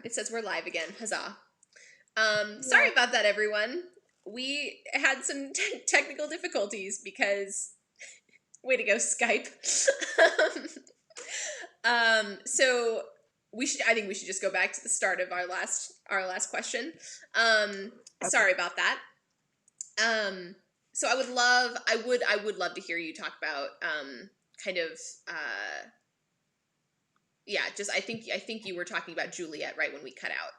It says we're live again. Huzzah. Sorry about that, everyone. We had some technical difficulties because, way to go, Skype. So I think we should just go back to the start of our last question. Sorry about that. So I would love to hear you talk about, just I think you were talking about Juliet right when we cut out.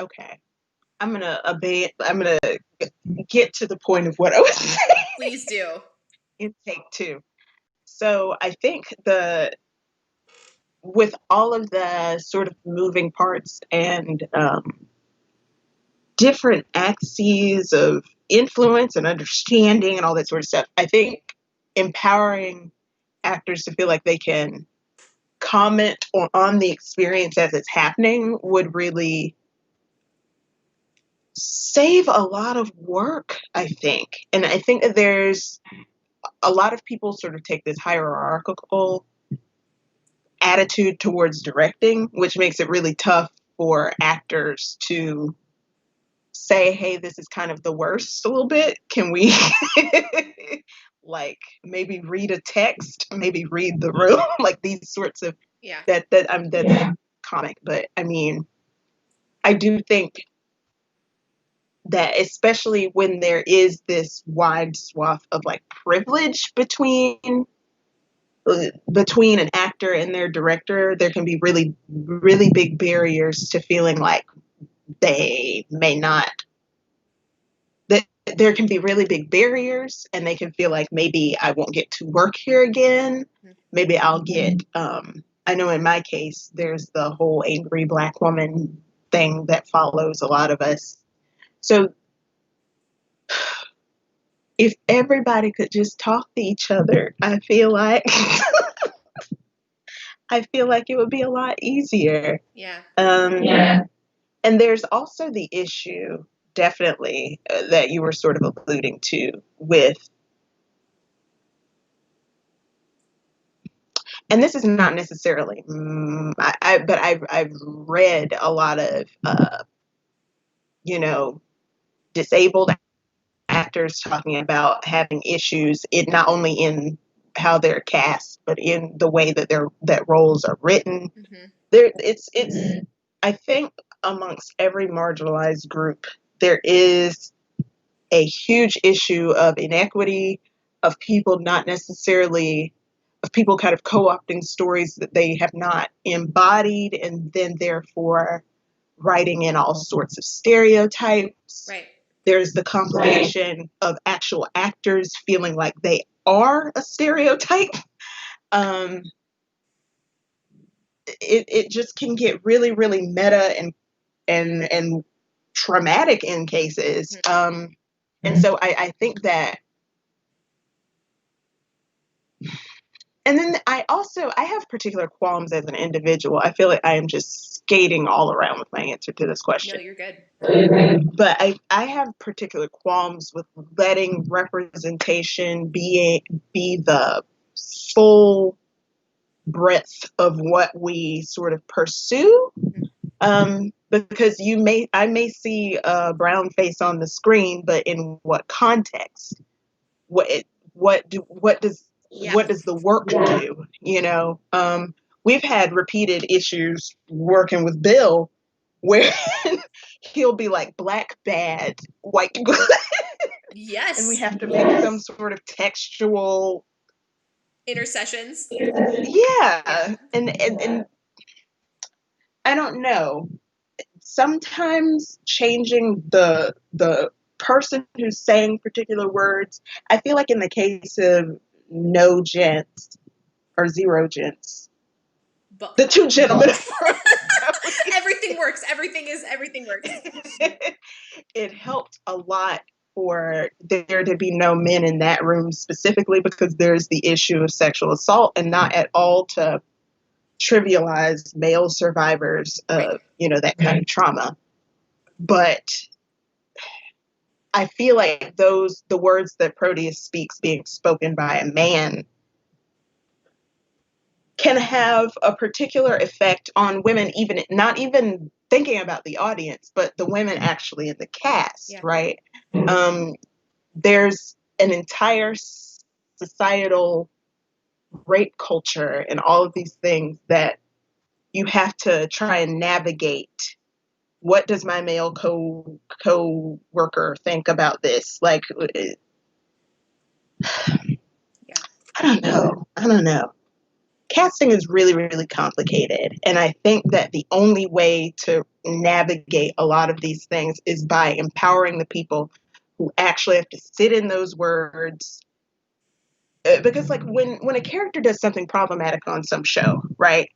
Okay. I'm gonna get to the point of what I was saying. Please do. In take two. So I think with all of the sort of moving parts and different axes of influence and understanding and all that sort of stuff, I think empowering actors to feel like they can comment on the experience as it's happening would really save a lot of work, I think. And I think that there's a lot of people sort of take this hierarchical attitude towards directing, which makes it really tough for actors to say, hey, this is kind of the worst a little bit. Can we like maybe read a text, maybe read the room, like these sorts of that's comic. But I mean, I do think that especially when there is this wide swath of like privilege between an actor and their director, there can be really, really big barriers to feeling like they may not. That there can be really big barriers, and they can feel like maybe I won't get to work here again. Maybe I'll get. I know in my case, there's the whole angry Black woman thing that follows a lot of us. So if everybody could just talk to each other, I feel like it would be a lot easier. Yeah. And there's also the issue, definitely, that you were sort of alluding to with, and this is not necessarily, but I've read a lot of, disabled actors talking about having issues not only in how they're cast, but in the way that roles are written. It's I think amongst every marginalized group, there is a huge issue of inequity, of people kind of co-opting stories that they have not embodied, and then therefore writing in all sorts of stereotypes. Right. There's the complication of actual actors feeling like they are a stereotype. It just can get really, really meta and traumatic in cases. And so I think that, and then I have particular qualms as an individual. I feel like I am just skating all around with my answer to this question. No, you're good. But I have particular qualms with letting representation be the full breadth of what we sort of pursue. Because I may see a brown face on the screen, but in what context? What does the work do? We've had repeated issues working with Bill where he'll be like black bad, white good. Yes. And we have to make some sort of textual intercessions. Yeah. And I don't know. Sometimes changing the person who's saying particular words, I feel like in the case of no gents or zero gents, the two gentlemen. Everything works. Everything works. It helped a lot for there to be no men in that room specifically, because there's the issue of sexual assault, and not at all to trivialize male survivors of, that kind of trauma. But I feel like the words that Proteus speaks being spoken by a man can have a particular effect on women, even not even thinking about the audience, but the women actually in the cast, Yeah. right? There's an entire societal rape culture and all of these things that you have to try and navigate. What does my male co-worker think about this? Like, Yeah. I don't know. Casting is really, really complicated. And I think that the only way to navigate a lot of these things is by empowering the people who actually have to sit in those words. Because like when a character does something problematic on some show, right?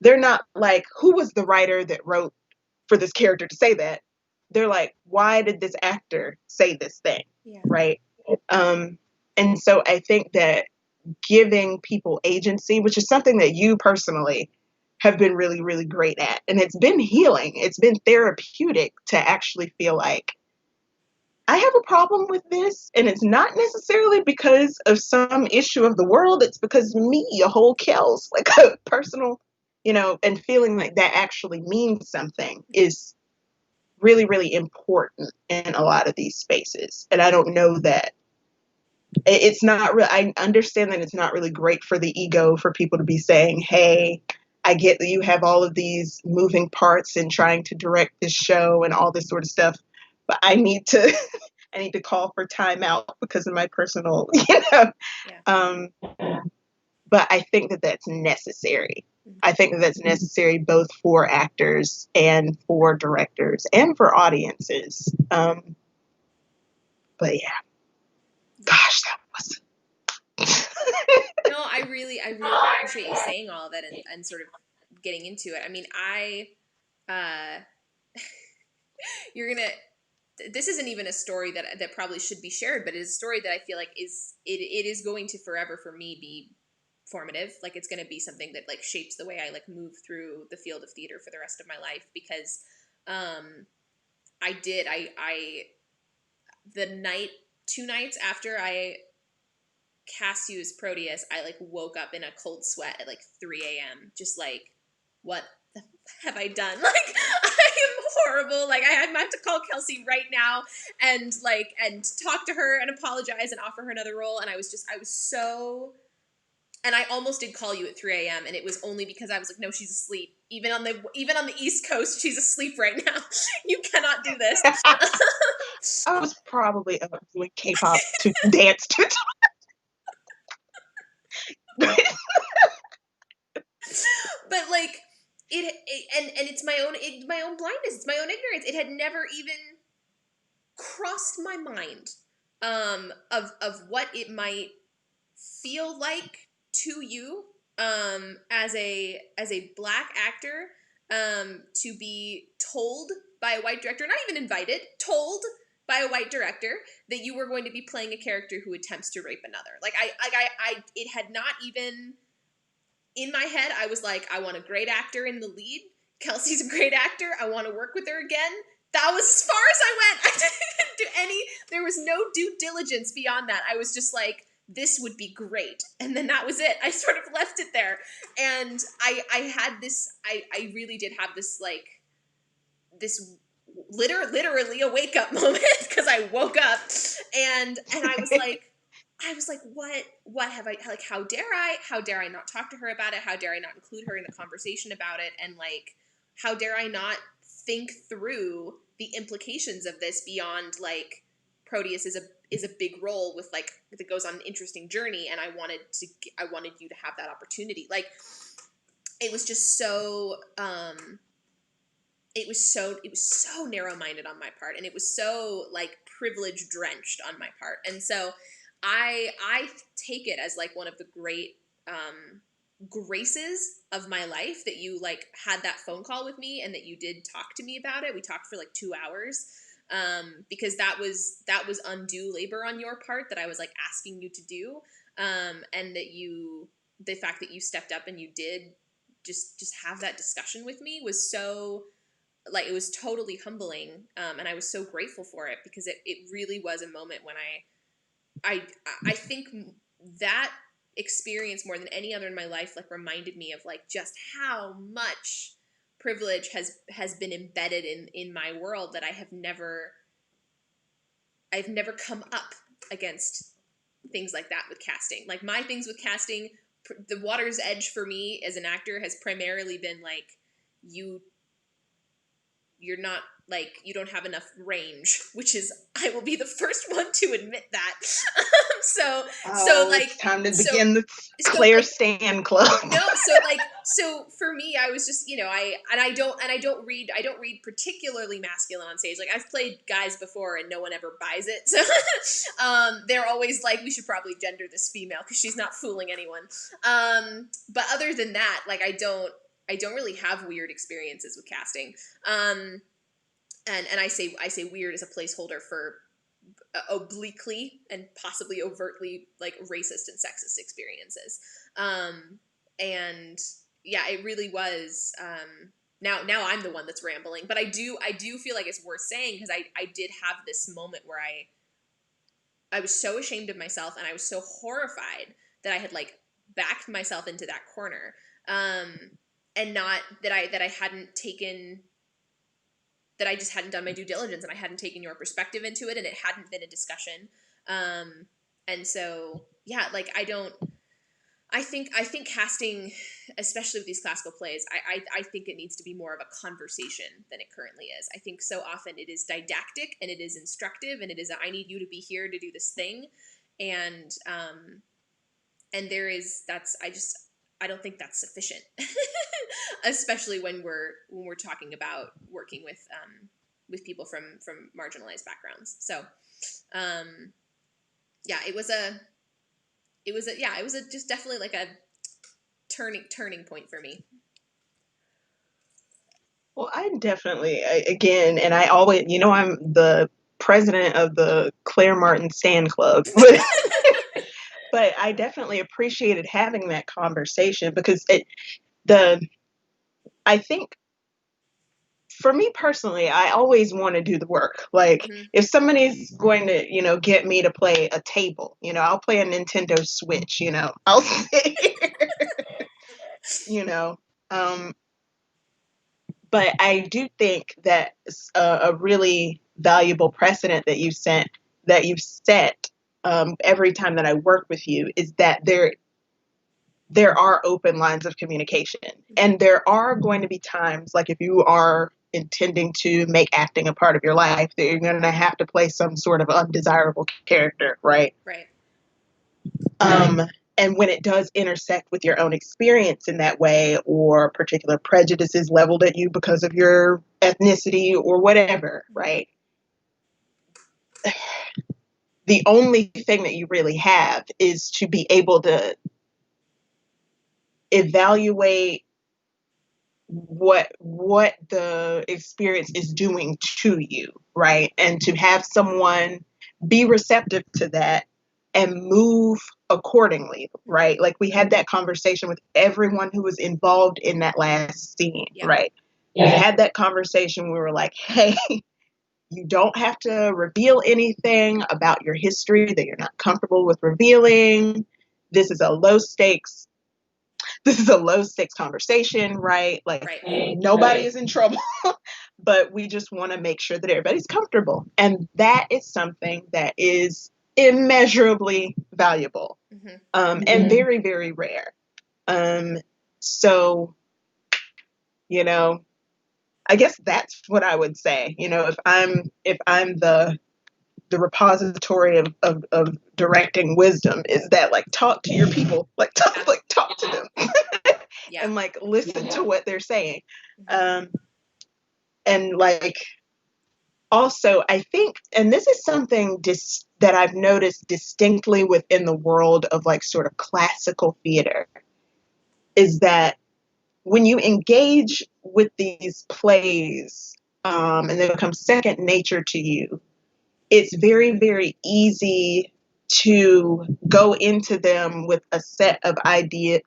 They're not like, who was the writer that wrote for this character to say that? They're like, why did this actor say this thing? Yeah. Right? And so I think that giving people agency, which is something that you personally have been really, really great at. And it's been healing. It's been therapeutic to actually feel like I have a problem with this. And it's not necessarily because of some issue of the world. It's because me, a whole kills, like a personal, and feeling like that actually means something is really, really important in a lot of these spaces. And I don't know that it's not real. I understand that it's not really great for the ego for people to be saying, hey, I get that you have all of these moving parts in trying to direct this show and all this sort of stuff, but I need to I need to call for timeout because of my personal, Yeah. But I think that that's necessary. Mm-hmm. I think that that's necessary both for actors and for directors and for audiences. But yeah, gosh, that was. No, I really appreciate you saying all of that and sort of getting into it. I mean, you're gonna. This isn't even a story that probably should be shared, but it is a story that I feel like it is going to forever for me be formative. Like it's going to be something that like shapes the way I like move through the field of theater for the rest of my life because, I the night 2 nights after I cast you as Proteus, I like woke up in a cold sweat at like 3 a.m. Just like, what the have I done? Like, I am horrible. Like, I have to call Kelsie right now and talk to her and apologize and offer her another role. And I was so. And I almost did call you at 3 a.m. and it was only because I was like, no, she's asleep. Even on the East Coast, she's asleep right now. You cannot do this. I was probably doing K-pop to dance to. But like and it's my own blindness. It's my own ignorance. It had never even crossed my mind of what it might feel like to you as a black actor to be told by a white director, not even invited, told by a white director that you were going to be playing a character who attempts to rape another. Like I it had not even in my head. I was like, I want a great actor in the lead. Kelsie's a great actor. I want to work with her again. That was as far as I went. I didn't do there was no due diligence beyond that. I was just like, this would be great. And then that was it. I sort of left it there. And I had this, I really did have this like, this literally a wake up moment because I woke up and I was like, what have I, like, how dare I not talk to her about it? How dare I not include her in the conversation about it? And like, how dare I not think through the implications of this beyond like Proteus is a big role with like, that goes on an interesting journey. And I wanted you to have that opportunity. Like, it was just so, it was so narrow-minded on my part, and it was so like privilege drenched on my part. And so I take it as like one of the great graces of my life that you like had that phone call with me and that you did talk to me about it. We talked for like 2 hours because that was undue labor on your part that I was like asking you to do, and that the fact that you stepped up and you did just have that discussion with me was so, like, it was totally humbling, and I was so grateful for it because it really was a moment when I think that experience more than any other in my life like reminded me of like just how much privilege has been embedded in my world that I've never come up against things like that with casting. Like my things with casting, the water's edge for me as an actor has primarily been like you're not like you don't have enough range, which is I will be the first one to admit that. so like it's time to so begin the so Claire like Stan Club. no so for me I was just I don't read particularly masculine on stage. Like I've played guys before and no one ever buys it, so they're always like we should probably gender this female because she's not fooling anyone. But other than that, like I don't really have weird experiences with casting. And I say weird as a placeholder for obliquely and possibly overtly like racist and sexist experiences. And yeah, it really was. Now I'm the one that's rambling, but I do feel like it's worth saying because I did have this moment where I was so ashamed of myself and I was so horrified that I had like backed myself into that corner. And not that I hadn't taken, that I just hadn't done my due diligence and I hadn't taken your perspective into it and it hadn't been a discussion. And so, yeah, like I think casting, especially with these classical plays, I think it needs to be more of a conversation than it currently is. I think so often it is didactic and it is instructive and it is I need you to be here to do this thing. And I don't think that's sufficient, especially when we're talking about working with people from marginalized backgrounds. So, yeah, it was just definitely like a turning point for me. Well, again, and I always, I'm the president of the Claire Martin Stan Club, but I definitely appreciated having that conversation because I think for me personally, I always want to do the work. Like if somebody's going to, get me to play a table, I'll play a Nintendo Switch, I'll sit here, but I do think that a really valuable precedent that you've set every time that I work with you is that there are open lines of communication. And there are going to be times, like if you are intending to make acting a part of your life, that you're going to have to play some sort of undesirable character, right? Right. And when it does intersect with your own experience in that way, or particular prejudices leveled at you because of your ethnicity or whatever, right? The only thing that you really have is to be able to evaluate what the experience is doing to you, right? And to have someone be receptive to that and move accordingly, right? Like we had that conversation with everyone who was involved in that last scene, right? We had that conversation. We were like, hey, you don't have to reveal anything about your history that you're not comfortable with revealing. This is a low stakes conversation, right? Like nobody is in trouble, but we just want to make sure that everybody's comfortable. And that is something that is immeasurably valuable, and very, very rare. So, I guess that's what I would say. If I'm the repository of directing wisdom, is that like talk to your people, like talk to them. And like listen to what they're saying. And like also I think, and this is something that I've noticed distinctly within the world of like sort of classical theater, is that when you engage with these plays, and they become second nature to you, it's very, very easy to go into them with a set of ideas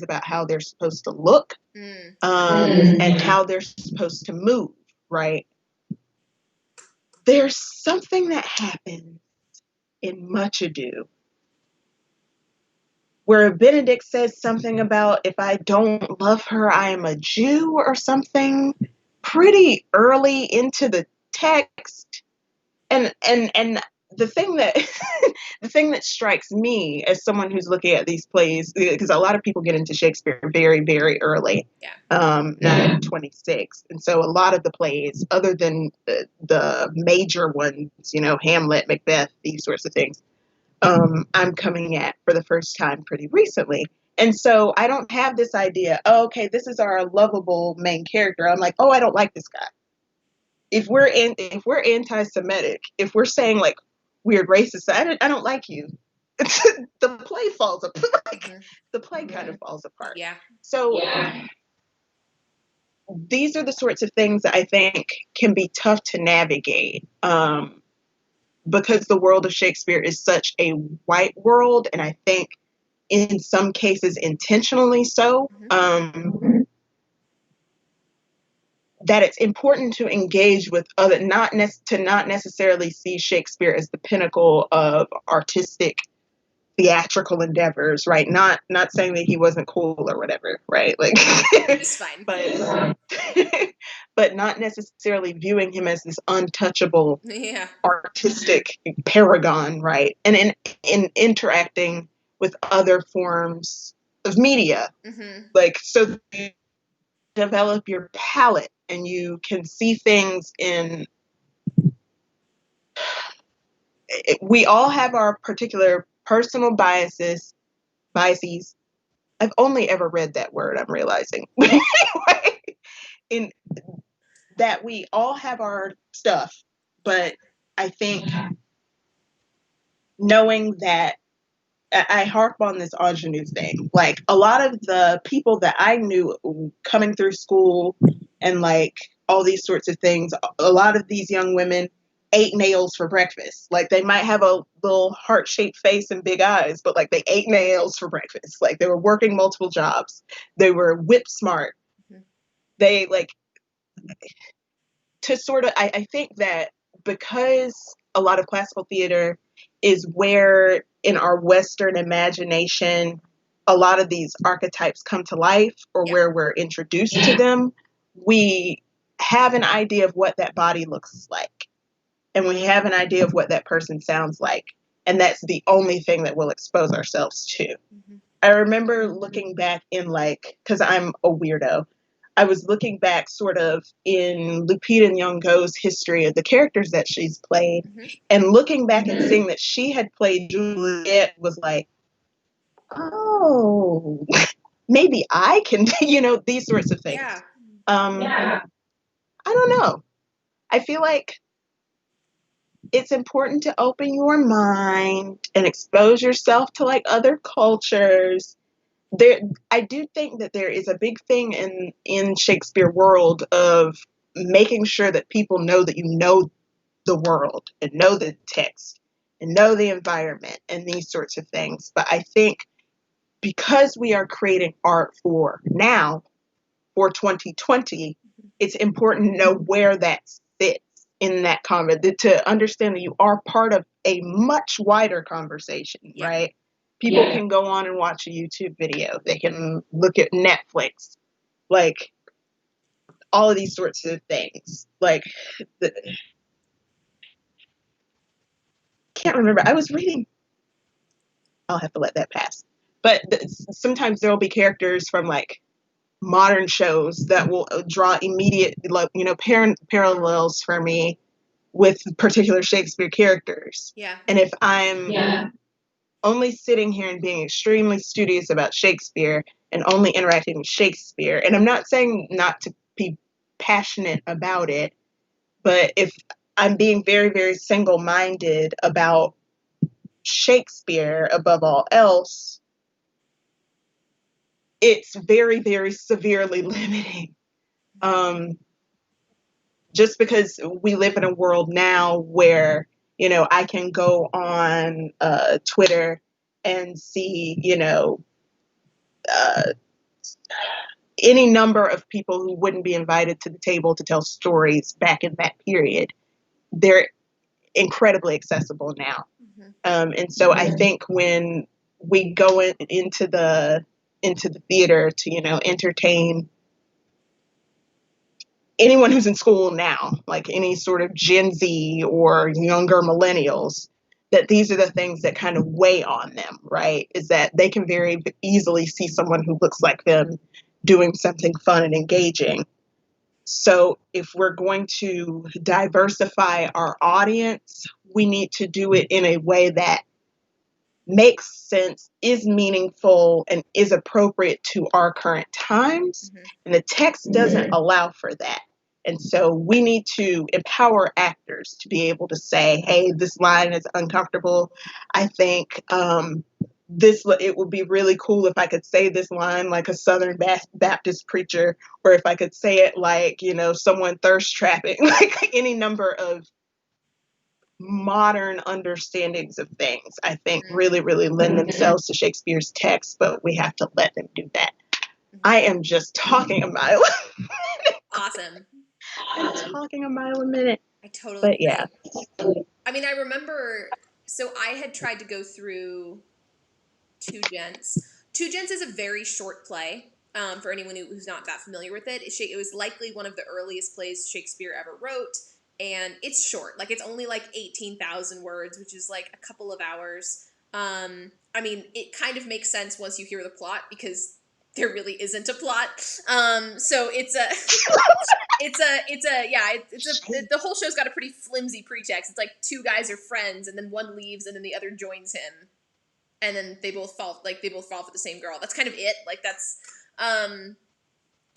about how they're supposed to look, and how they're supposed to move, right? There's something that happens in Much Ado where Benedict says something about, if I don't love her, I am a Jew or something, pretty early into the text. And the thing that the thing that strikes me as someone who's looking at these plays, because a lot of people get into Shakespeare very, very early, 1926, and so a lot of the plays, other than the major ones, Hamlet, Macbeth, these sorts of things, I'm coming at for the first time pretty recently. And so I don't have this idea, oh, okay, this is our lovable main character. I'm like, oh, I don't like this guy. If we're anti-Semitic, if we're saying like weird racist, I don't like you. The play falls apart. The play kind of falls apart. Yeah. So these are the sorts of things that I think can be tough to navigate. Because the world of Shakespeare is such a white world, and I think in some cases intentionally so, that it's important to engage with other, not necessarily see Shakespeare as the pinnacle of artistic theatrical endeavors, right? Not saying that he wasn't cool or whatever, right? Like it's fine. but not necessarily viewing him as this untouchable artistic paragon, right? And in interacting with other forms of media. Like, so you develop your palette and you can see things in, we all have our particular personal biases. I've only ever read that word, I'm realizing. In that we all have our stuff, but I think knowing that, I harp on this ingenue thing. Like, a lot of the people that I knew coming through school and like all these sorts of things, a lot of these young women ate nails for breakfast. Like, they might have a little heart-shaped face and big eyes, but like they ate nails for breakfast. Like, they were working multiple jobs. They were whip smart. They like to sort of, I think that because a lot of classical theater is where in our Western imagination a lot of these archetypes come to life, or where we're introduced to them, we have an idea of what that body looks like. And we have an idea of what that person sounds like. And that's the only thing that we'll expose ourselves to. I remember looking back in like, because I'm a weirdo, I was looking back sort of in Lupita Nyong'o's history of the characters that she's played, and looking back and seeing that she had played Juliet was like, oh, maybe I can, these sorts of things. I don't know. I feel like it's important to open your mind and expose yourself to like other cultures. I do think that there is a big thing in Shakespeare world of making sure that people know that you know the world and know the text and know the environment and these sorts of things. But I think because we are creating art for now, for 2020, it's important to know where that sits in that conversation, to understand that you are part of a much wider conversation, right? People can go on and watch a YouTube video. They can look at Netflix, like all of these sorts of things. Like, can't remember. I was reading. I'll have to let that pass. But sometimes there will be characters from like modern shows that will draw immediate, like, parallels for me with particular Shakespeare characters. And if I'm only sitting here and being extremely studious about Shakespeare and only interacting with Shakespeare, and I'm not saying not to be passionate about it, but if I'm being very, very single-minded about Shakespeare above all else, it's very, very severely limiting. Just because we live in a world now where, I can go on Twitter and see, any number of people who wouldn't be invited to the table to tell stories back in that period. They're incredibly accessible now. And so I think when we go into the theater to, entertain anyone who's in school now, like any sort of Gen Z or younger millennials, that these are the things that kind of weigh on them, right? Is that they can very easily see someone who looks like them doing something fun and engaging. So if we're going to diversify our audience, we need to do it in a way that makes sense, is meaningful, and is appropriate to our current times. Mm-hmm. And the text doesn't allow for that. And so we need to empower actors to be able to say, hey, this line is uncomfortable. I think it would be really cool if I could say this line like a Southern Baptist preacher, or if I could say it like, someone thirst trapping, like any number of modern understandings of things, I think really, really lend themselves to Shakespeare's text, but we have to let them do that. Mm-hmm. I am just talking a mile. Awesome. I'm talking a mile a minute. I totally But agree. yeah. I mean, I remember, so I had tried to go through Two Gents. Two Gents is a very short play. For anyone who's not that familiar with it, it was likely one of the earliest plays Shakespeare ever wrote, and it's short. Like, it's only like 18,000 words, which is like a couple of hours. I mean, it kind of makes sense once you hear the plot, because there really isn't a plot. So the whole show's got a pretty flimsy pretext. It's like two guys are friends, and then one leaves, and then the other joins him, and then they both fall for the same girl. That's kind of it. Like, that's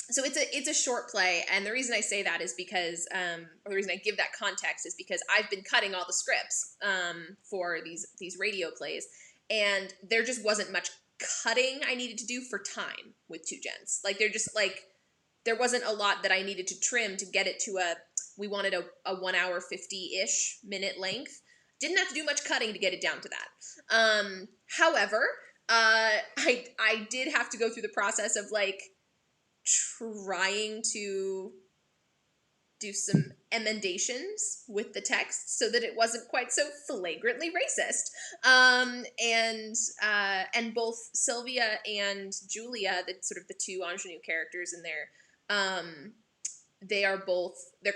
so it's a short play, and the reason I say that is because, or the reason I give that context is because I've been cutting all the scripts for these radio plays, and there just wasn't much cutting I needed to do for time with Two Gents. Like, there wasn't a lot that I needed to trim to get it to we wanted a 1 hour 50-ish minute length. Didn't have to do much cutting to get it down to that. However, I did have to go through the process of like trying to do some emendations with the text so that it wasn't quite so flagrantly racist. And both Sylvia and Julia, the sort of the two ingenue characters in there, they're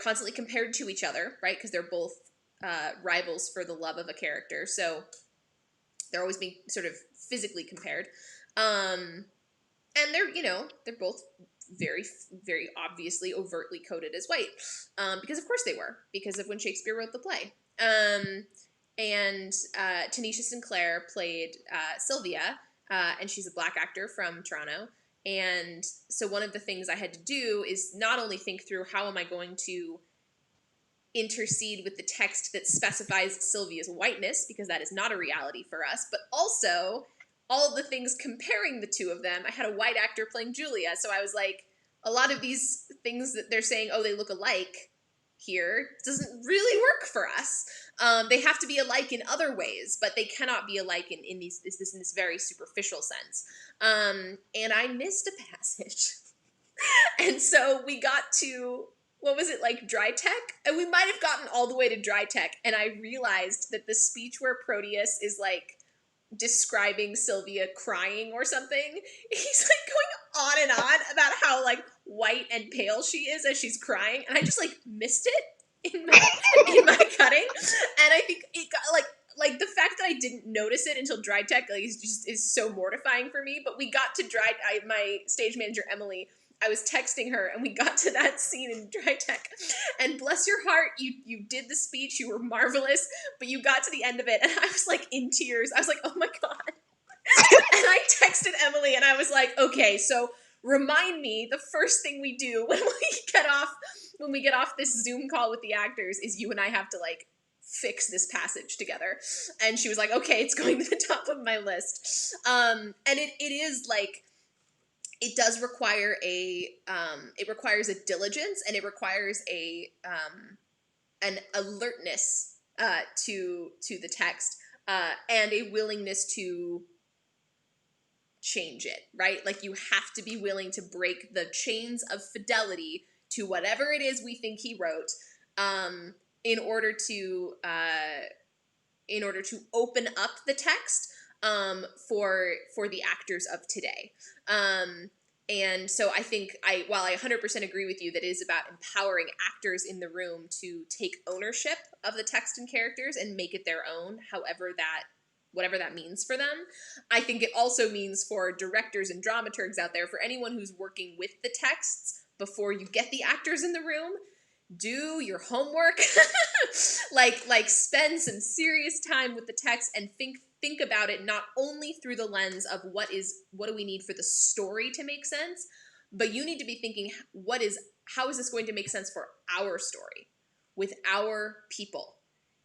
constantly compared to each other, right? Because they're both rivals for the love of a character. So they're always being sort of physically compared. And they're both very, very obviously, overtly coded as white. Because of course they were, because of when Shakespeare wrote the play. And Tanisha Sinclair played Sylvia, and she's a Black actor from Toronto. And so one of the things I had to do is not only think through how am I going to intercede with the text that specifies Sylvia's whiteness, because that is not a reality for us, but also all of the things comparing the two of them. I had a white actor playing Julia, so I was like, a lot of these things that they're saying, oh, they look alike here, doesn't really work for us. They have to be alike in other ways, but they cannot be alike in this very superficial sense. And I missed a passage. And so we got to, what was it, like dry tech? And we might have gotten all the way to dry tech, and I realized that the speech where Proteus is like describing Sylvia crying or something, he's like going on and on about how like white and pale she is as she's crying, and I just like missed it in my cutting, and I think it got like the fact that I didn't notice it until dry tech like is so mortifying for me. But we got to my stage manager Emily, I was texting her, and we got to that scene in dry tech, and bless your heart, you did the speech, you were marvelous, but you got to the end of it, and I was like in tears. I was like, oh my God. And I texted Emily, and I was like, okay, so remind me, the first thing we do when we get off this Zoom call with the actors is you and I have to like fix this passage together. And she was like, okay, it's going to the top of my list. And it is like, it does require it requires a diligence, and it requires an alertness to the text, and a willingness to change it, right? Like, you have to be willing to break the chains of fidelity to whatever it is we think he wrote, in order to open up the text, for the actors of today. And so I think while I 100% agree with you that it is about empowering actors in the room to take ownership of the text and characters and make it their own, whatever that means for them, I think it also means for directors and dramaturgs out there, for anyone who's working with the texts before you get the actors in the room, do your homework. like spend some serious time with the text and think about it not only through the lens of what do we need for the story to make sense, but you need to be thinking how is this going to make sense for our story with our people?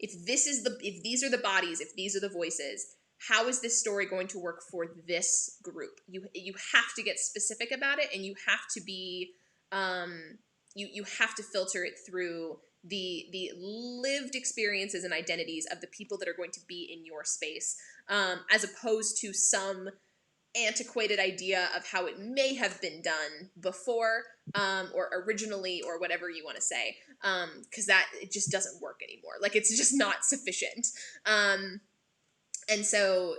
If these are the bodies, if these are the voices, how is this story going to work for this group? You have to get specific about it, and you have to be you have to filter it through the lived experiences and identities of the people that are going to be in your space, as opposed to some antiquated idea of how it may have been done before, or originally, or whatever you want to say, because it just doesn't work anymore. Like, it's just not sufficient. And so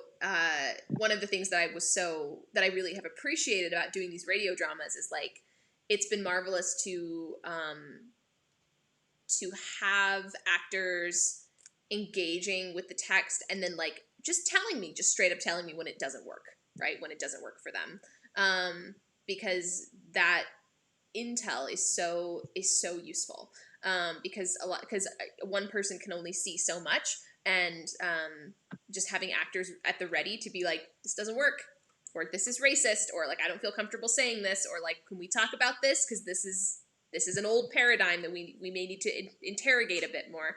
one of the things that I really have appreciated about doing these radio dramas is, like, it's been marvelous to have actors engaging with the text and then, like, just straight up telling me when it doesn't work, right? When it doesn't work for them. Because that intel is so useful. Because one person can only see so much, and just having actors at the ready to be like, this doesn't work, or this is racist, or, like, I don't feel comfortable saying this, or, like, can we talk about this? Because this is an old paradigm that we may need to interrogate a bit more.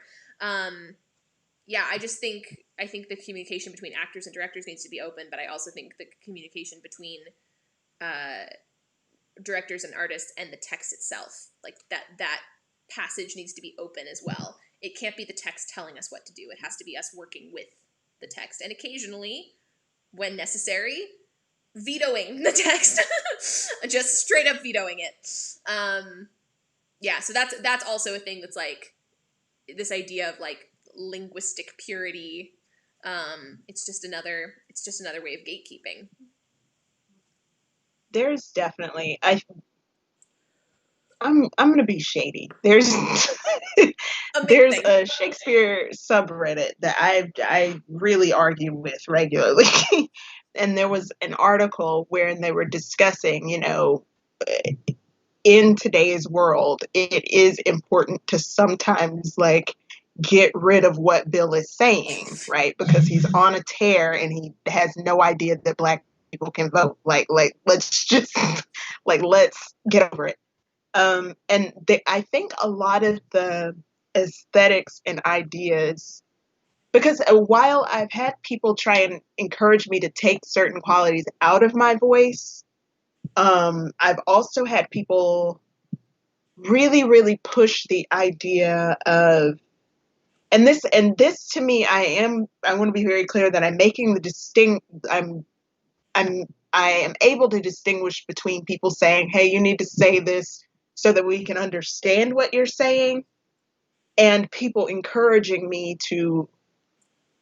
Yeah, I think the communication between actors and directors needs to be open, but I also think the communication between directors and artists and the text itself, like, that passage needs to be open as well. It can't be the text telling us what to do. It has to be us working with the text, and occasionally, when necessary, vetoing the text. Just straight up vetoing it. Yeah, so that's also a thing that's, like, this idea of, like, linguistic purity. It's just another way of gatekeeping. There's definitely I'm gonna be shady. There's there's a Shakespeare subreddit that I really argue with regularly. And there was an article wherein they were discussing, in today's world, it is important to sometimes, like, get rid of what Bill is saying, right? Because he's on a tear and he has no idea that Black people can vote. Like let's just let's get over it. I think a lot of the aesthetics and ideas, because while I've had people try and encourage me to take certain qualities out of my voice, I've also had people really, really push the idea of, and this to me, I want to be very clear that I'm making I am able to distinguish between people saying, hey, you need to say this so that we can understand what you're saying, and people encouraging me to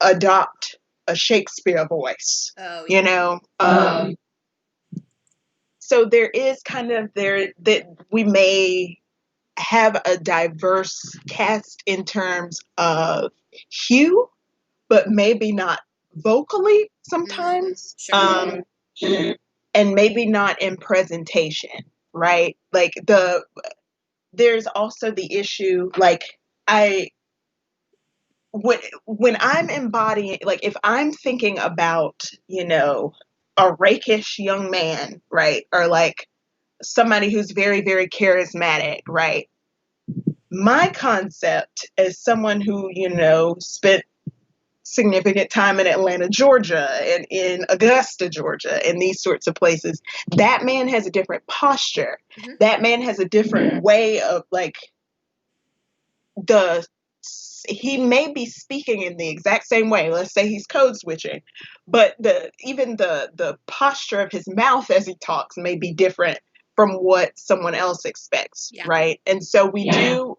adopt a Shakespeare voice. Oh, yeah. So there is kind of that we may have a diverse cast in terms of hue, but maybe not vocally sometimes. Sure. And maybe not in presentation, right? Like, there's also the issue, like, when I'm embodying, like, if I'm thinking about, a rakish young man, right? Or, like, somebody who's very, very charismatic, right? My concept as someone who, spent significant time in Atlanta, Georgia, and in Augusta, Georgia, and these sorts of places, that man has a different posture. Mm-hmm. That man has a different way of, like, he may be speaking in the exact same way. Let's say he's code switching, but even the posture of his mouth as he talks may be different from what someone else expects, right? And so we do,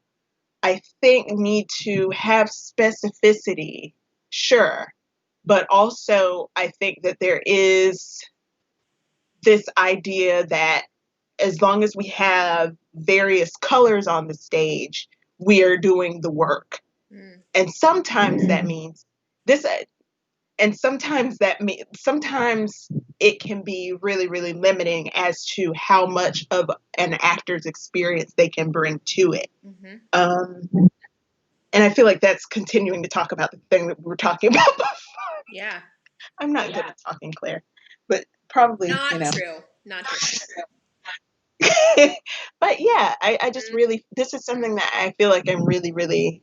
I think, need to have specificity, sure, but also I think that there is this idea that as long as we have various colors on the stage, we are doing the work. And sometimes that means this, and sometimes it can be really, really limiting as to how much of an actor's experience they can bring to it. And I feel like that's continuing to talk about the thing that we were talking about before. Yeah. I'm not good at talking, Claire, but probably, Not true. Not true. But yeah, I just really, this is something that I feel like I'm really, really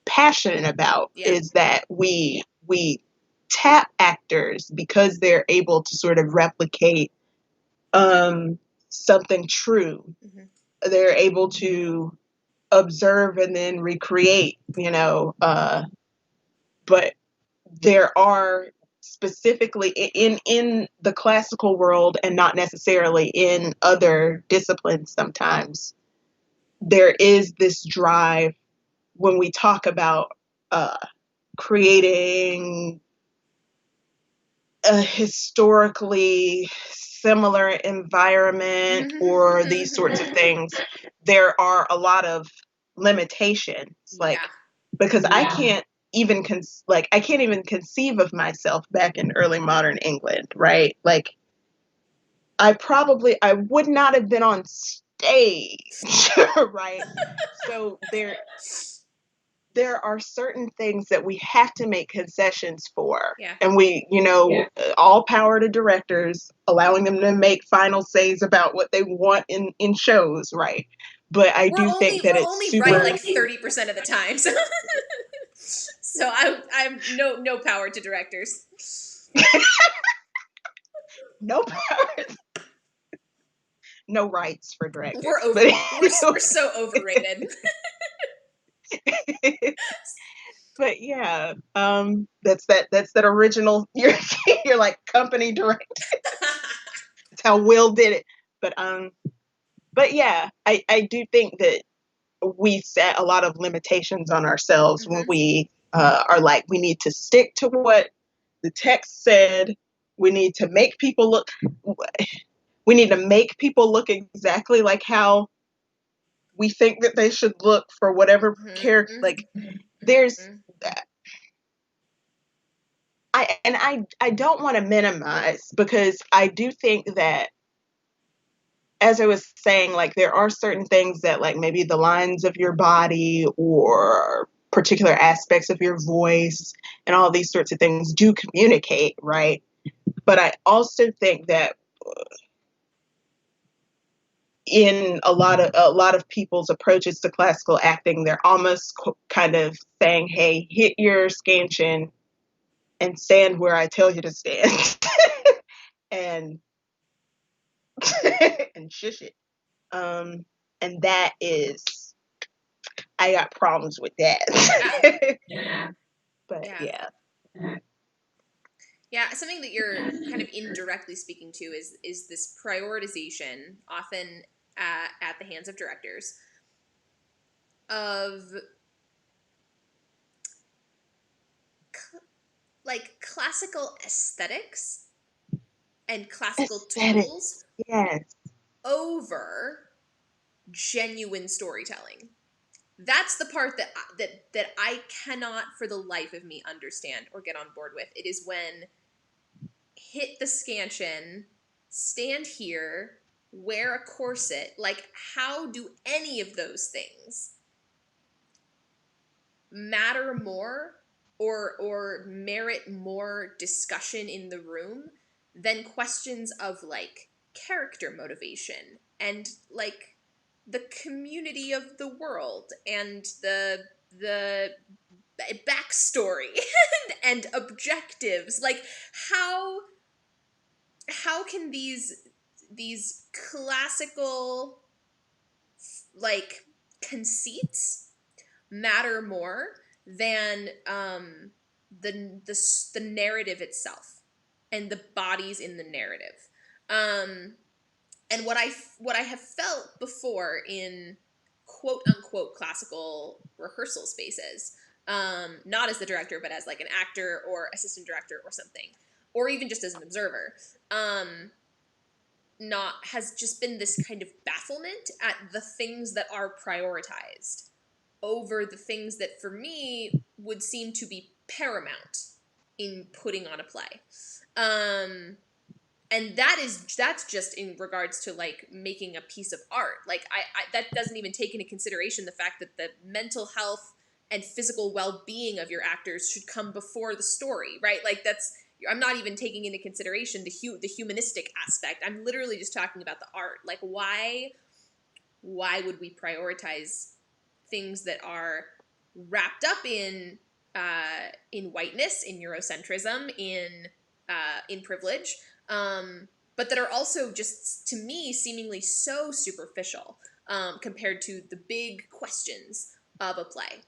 passionate about, is that we tap actors because they're able to sort of replicate something true. They're able to observe and then recreate, but there are specifically in the classical world, and not necessarily in other disciplines, sometimes there is this drive when we talk about creating a historically similar environment or these sorts of things. There are a lot of limitations, like, because I can't even I can't even conceive of myself back in early modern England, right? Like, I would not have been on stage, right? So there are certain things that we have to make concessions for. And we, all power to directors, allowing them to make final says about what they want in shows, right? But I do think that we're it's only super right like 30% of the time. So I'm no power to directors. No power. No rights for directors. We're so overrated. But yeah, that's that original. You're like company director. That's how Will did it. But yeah, I do think that we set a lot of limitations on ourselves when we are like, we need to stick to what the text said. We need to make people look. We need to make people look exactly like how we think that they should look for whatever character. Like, there's that. I don't want to minimize, because I do think that, as I was saying, like, there are certain things that, like, maybe the lines of your body or particular aspects of your voice and all these sorts of things do communicate, right? But I also think that in a lot of people's approaches to classical acting, they're almost kind of saying, hey, hit your scansion and stand where I tell you to stand. and and shush it. And that is, I got problems with that. But yeah. Yeah, something that you're kind of indirectly speaking to is this prioritization, often at the hands of directors, of like classical aesthetics and classical tools, yes, over genuine storytelling. That's the part that I cannot for the life of me understand or get on board with. It is when hit the scansion, stand here, wear a corset. Like, how do any of those things matter more or merit more discussion in the room than questions of like character motivation and like the community of the world and the backstory and objectives? Like, how can these classical like conceits matter more than the narrative itself and the bodies in the narrative? And what I have felt before in quote unquote classical rehearsal spaces, not as the director, but as like an actor or assistant director or something, or even just as an observer, not has just been this kind of bafflement at the things that are prioritized over the things that for me would seem to be paramount in putting on a play. And that's just in regards to like making a piece of art. Like I that doesn't even take into consideration the fact that the mental health and physical well-being of your actors should come before the story, right? Like I'm not even taking into consideration the humanistic aspect. I'm literally just talking about the art. Like why would we prioritize things that are wrapped up in whiteness, in Eurocentrism, in privilege, but that are also just, to me, seemingly so superficial compared to the big questions of a play.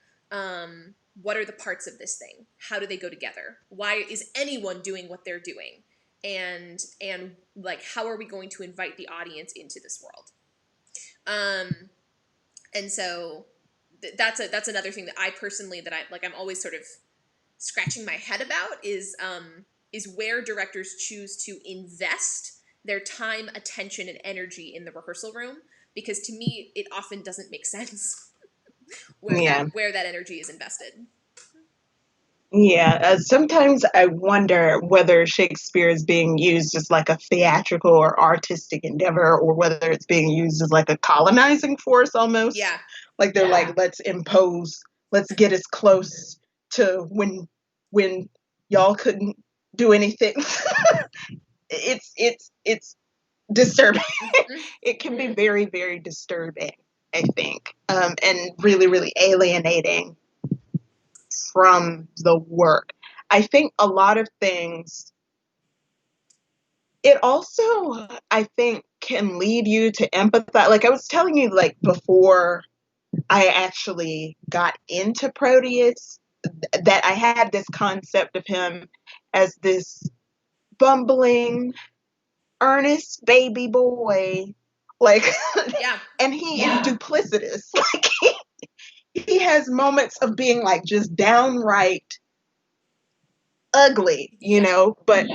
What are the parts of this thing? How do they go together? Why is anyone doing what they're doing? And like, how are we going to invite the audience into this world? And so that's another thing that I personally, that I'm always sort of scratching my head about is where directors choose to invest their time, attention, and energy in the rehearsal room, because to me it often doesn't make sense where that energy is invested. Yeah, sometimes I wonder whether Shakespeare is being used as like a theatrical or artistic endeavor, or whether it's being used as like a colonizing force almost. Yeah. Like they're like, let's get as close to when y'all couldn't do anything. It's disturbing. It can be very, very disturbing, I think, and really, really alienating from the work. I think a lot of things, it also, I think, can lead you to empathize. Like I was telling you, like before I actually got into Proteus, that I had this concept of him as this bumbling, earnest baby boy, like, yeah, and he is duplicitous. Like he has moments of being like just downright ugly, you know, but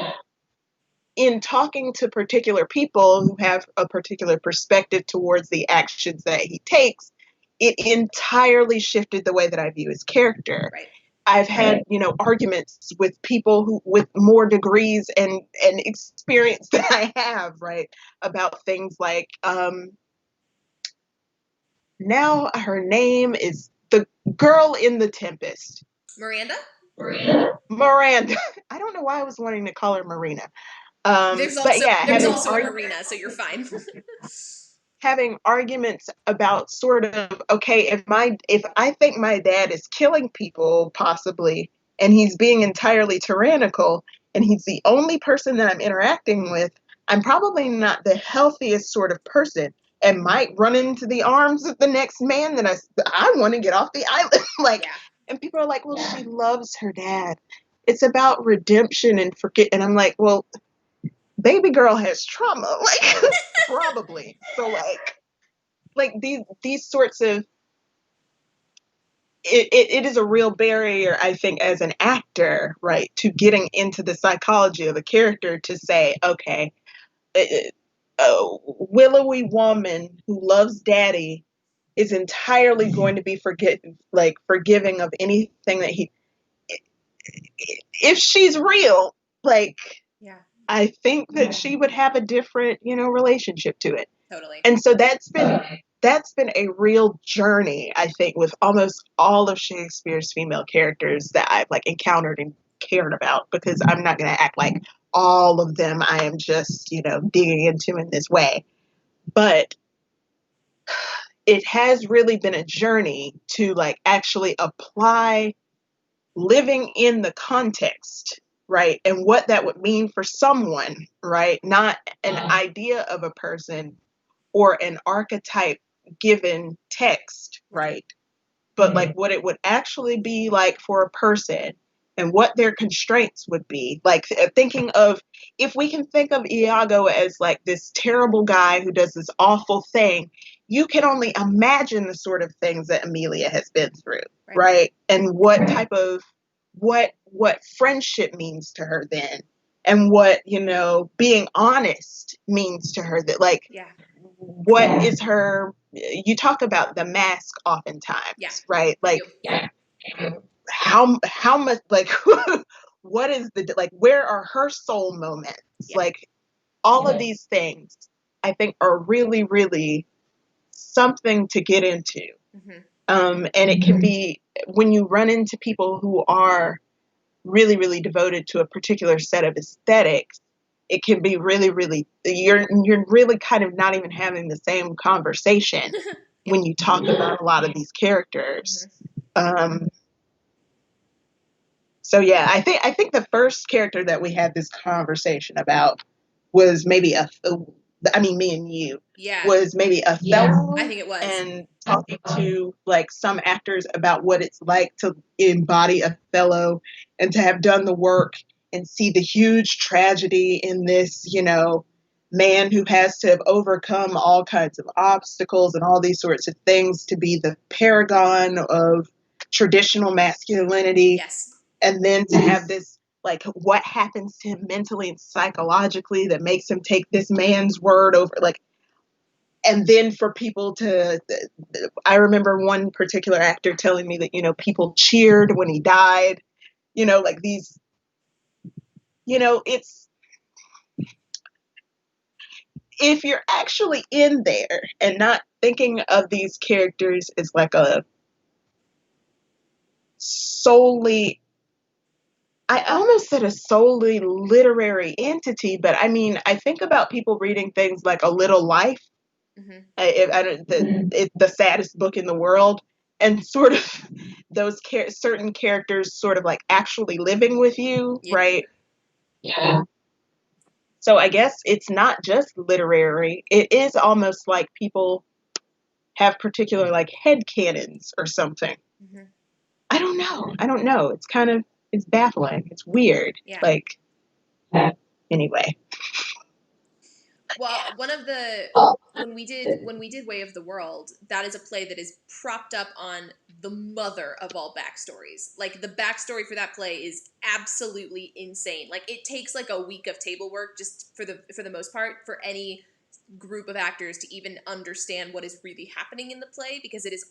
in talking to particular people who have a particular perspective towards the actions that he takes, it entirely shifted the way that I view his character. Right. I've had, you know, arguments with people who with more degrees and experience than I have, right, about things like now her name is the girl in The Tempest. Miranda. I don't know why I was wanting to call her Marina. There's also a Marina, so you're fine. Having arguments about sort of, okay, if I think my dad is killing people possibly, and he's being entirely tyrannical, and he's the only person that I'm interacting with, I'm probably not the healthiest sort of person, and might run into the arms of the next man that I want to get off the island. Like, and people are like, well, she loves her dad. It's about redemption and forget. And I'm like, well, baby girl has trauma, like probably. So like these sorts of it is a real barrier, I think, as an actor, right, to getting into the psychology of a character to say, okay, a willowy woman who loves daddy is entirely going to be forgiving of anything that he, if she's real, like, I think that she would have a different, you know, relationship to it. Totally. And so that's been a real journey, I think, with almost all of Shakespeare's female characters that I've like encountered and cared about, because I'm not going to act like all of them I am just, you know, digging into in this way. But it has really been a journey to like actually apply living in the context, right? And what that would mean for someone, right? Not an idea of a person or an archetype given text, right? But like what it would actually be like for a person and what their constraints would be. Like thinking of, if we can think of Iago as like this terrible guy who does this awful thing, you can only imagine the sort of things that Emilia has been through. right? And what type of what friendship means to her then, and what, you know, being honest means to her, that like what is her, you talk about the mask oftentimes, right? Like how much, like what is the, like, where are her soul moments? Like all of these things I think are really, really something to get into. And it can be, when you run into people who are really, really devoted to a particular set of aesthetics, it can be really, really, you're really kind of not even having the same conversation when you talk about a lot of these characters. So yeah, I think the first character that we had this conversation about was maybe me and you, was maybe Othello. I think it was. And talking to like some actors about what it's like to embody Othello and to have done the work and see the huge tragedy in this, you know, man who has to have overcome all kinds of obstacles and all these sorts of things to be the paragon of traditional masculinity. Yes. And then to have this, like, what happens to him mentally and psychologically that makes him take this man's word over, like, and then for people to, I remember one particular actor telling me that, you know, people cheered when he died, you know, like these, you know, it's, if you're actually in there and not thinking of these characters as like a solely, I almost said a solely literary entity, but I mean, I think about people reading things like A Little Life, the saddest book in the world, and sort of those certain characters sort of like actually living with you, right? Yeah. So I guess it's not just literary. It is almost like people have particular like headcanons or something. I don't know. It's kind of, it's baffling. It's weird. Like, anyway. Well, one of the when we did Way of the World, that is a play that is propped up on the mother of all backstories. Like the backstory for that play is absolutely insane. Like it takes like a week of table work just for the most part for any group of actors to even understand what is really happening in the play, because it is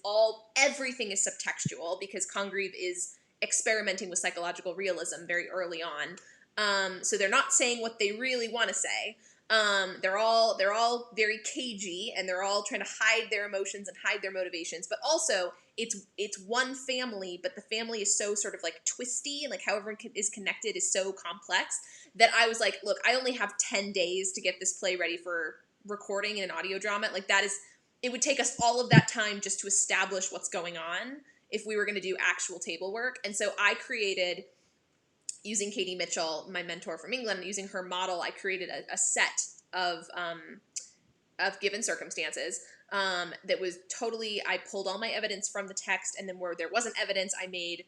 everything is subtextual, because Congreve is experimenting with psychological realism very early on. So they're not saying what they really want to say. They're all very cagey, and they're all trying to hide their emotions and hide their motivations. But also, it's one family, but the family is so sort of like twisty, and like how everyone is connected is so complex that I was like, look, I only have 10 days to get this play ready for recording in an audio drama. Like it would take us all of that time just to establish what's going on if we were going to do actual table work. And so I created, using Katie Mitchell, my mentor from England, using her model, I created a set of given circumstances that was totally, I pulled all my evidence from the text, and then where there wasn't evidence, I made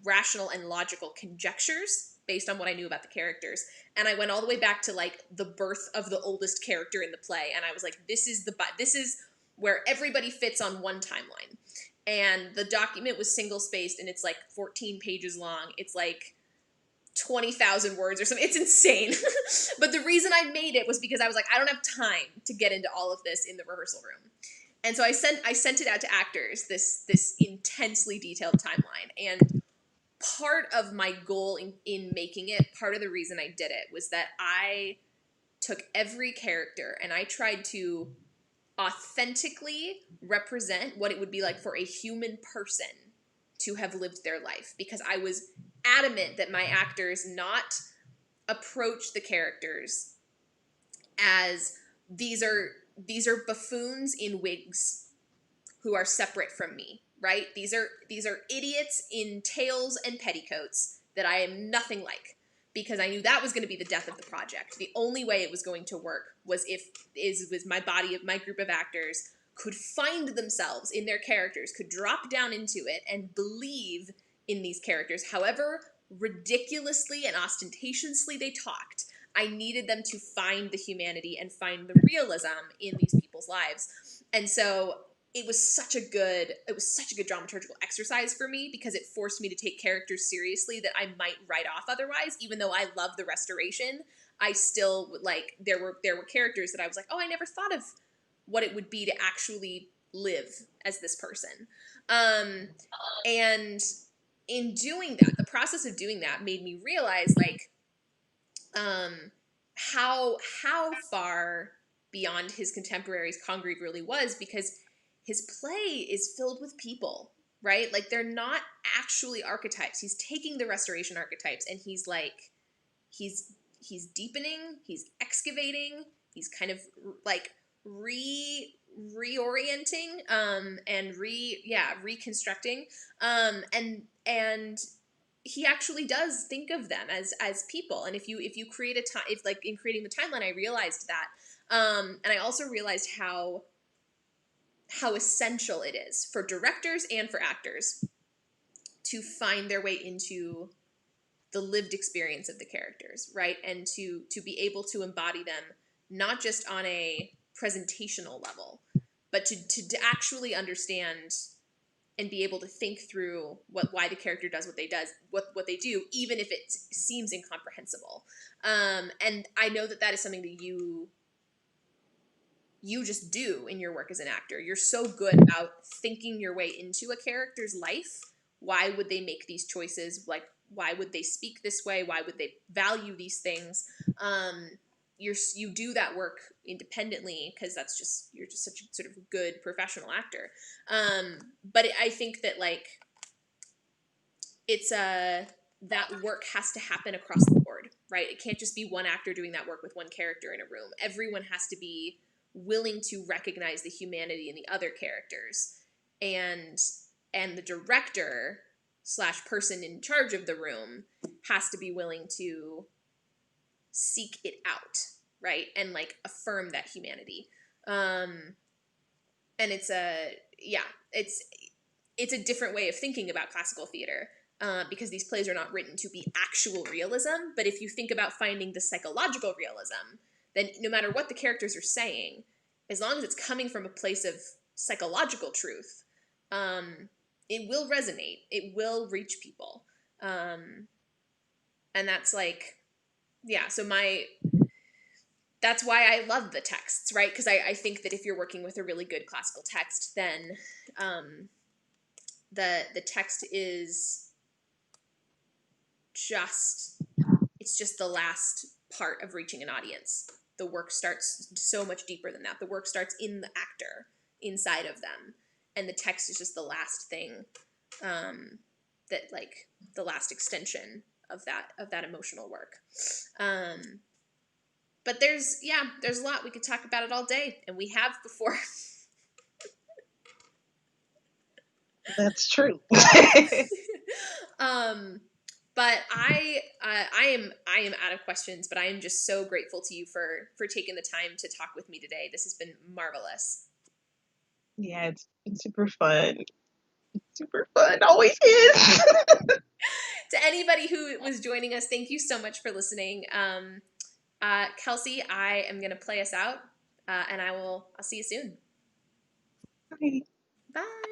rational and logical conjectures based on what I knew about the characters. And I went all the way back to like the birth of the oldest character in the play, and I was like, this is where everybody fits on one timeline. And the document was single-spaced, and it's like 14 pages long. It's like 20,000 words or something. It's insane. But the reason I made it was because I was like, I don't have time to get into all of this in the rehearsal room. And so I sent it out to actors, this intensely detailed timeline. And part of my goal in making it, part of the reason I did it, was that I took every character and I tried to authentically represent what it would be like for a human person to have lived their life, because I was adamant that my actors not approach the characters as these are buffoons in wigs who are separate from me, right? These are idiots in tails and petticoats that I am nothing like, because I knew that was going to be the death of the project. The only way it was going to work was if my group of actors could find themselves in their characters, could drop down into it and believe in these characters, however ridiculously and ostentatiously they talked. I needed them to find the humanity and find the realism in these people's lives. And so it was such a good dramaturgical exercise for me, because it forced me to take characters seriously that I might write off otherwise. Even though I love the restoration, I still would, like, there were characters that I was like, oh, I never thought of what it would be to actually live as this person. And in doing that, the process of doing that made me realize, like, how far beyond his contemporaries Congreve really was, because his play is filled with people, right? Like, they're not actually archetypes. He's taking the restoration archetypes and he's like, he's deepening, he's excavating, he's kind of like reorienting, and reconstructing, and he actually does think of them as people. And if you create a time, if, like, in creating the timeline, I realized that, and I also realized how essential it is for directors and for actors to find their way into the lived experience of the characters, right? And to be able to embody them, not just on a presentational level, but to actually understand and be able to think through why the character does what they do, even if it seems incomprehensible. And I know that is something that you just do in your work as an actor. You're so good about thinking your way into a character's life. Why would they make these choices? Like, why would they speak this way? Why would they value these things? You do that work independently, because you're just such a sort of good professional actor. But I think that, like, it's that work has to happen across the board, right? It can't just be one actor doing that work with one character in a room. Everyone has to be willing to recognize the humanity in the other characters, and the director / person in charge of the room has to be willing to seek it out, right? And, like, affirm that humanity. And it's a different way of thinking about classical theater, because these plays are not written to be actual realism. But if you think about finding the psychological realism, then no matter what the characters are saying, as long as it's coming from a place of psychological truth, it will resonate. It will reach people. And that's, like, yeah, so that's why I love the texts, right? Because I think that if you're working with a really good classical text, then the text is just the last part of reaching an audience. The work starts so much deeper than that. The work starts in the actor, inside of them, and the text is just the last thing, that, like, the last extension of that emotional work. But there's a lot. We could talk about it all day, and we have before. That's true. But I am out of questions, but I am just so grateful to you for taking the time to talk with me today. This has been marvelous. Yeah, it's been super fun. Super fun. Always is. To anybody who was joining us, thank you so much for listening. Kelsie, I am going to play us out, and I'll see you soon. Bye. Bye.